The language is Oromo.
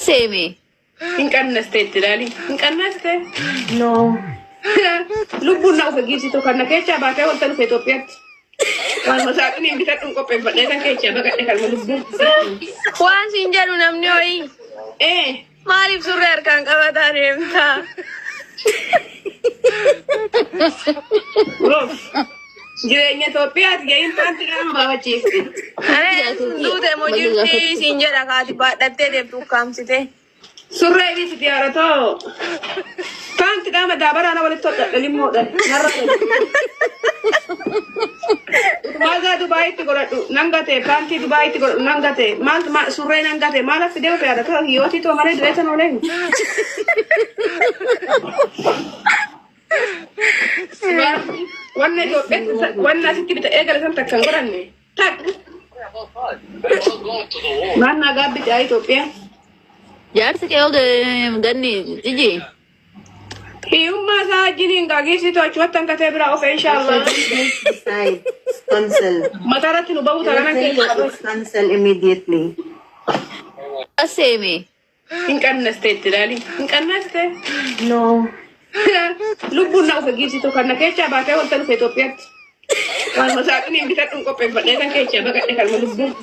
Semi. Inkannaste tirali. Inkannaste. No. Lubbuun na uffigisitu kana kecha baatee wanta dhufe Itoophiyaatti. Waan masaaqni hin bitadhu qopheeffadhee kan kecha baqadhe kan lubbuun. Waan siin jedhu namni ho'i. Maaliif surree harkaan qabataa deemtaa? Jireenya Itoophiyaatti ga'in taanti kan baafachiifte. Duute moo jirti siin jedha kaati baadhattee deemtu ukkaamsite. Surree ibisitti yaaratoo. Taanti dhama daabaraana walitti hodhadha limmoodha. Maagaa Dubaayitti godhadhu nangate paantii Dubaayitti godhadhu nangate maal surree nangate maal affi deemu yaaratoo hiyyooti too malee direetan ooleen. Wanna Itoophiyaatti wanna asitti bita eegale san takkan godhanne. Tak. Maannaa gaabbiti haa Itoophiyaa. Jaarsi kee ganni tijji. Hiyyummaa isaa wajjiniin gaageessitu achumattan katee biraa ofe inshaallah. Cancel. Mataarratti nu bahu taganan keessa. Cancel immediately. Semi. Inkannaste tirali. Inkannaste. No. Lubbuun na uffigisitu kana kecha baatee wanta dhufe Itoophiyaatti. Waan masaaqni hin bitadhu qopheeffadhee kan kecha baqadhe kan lubbuun.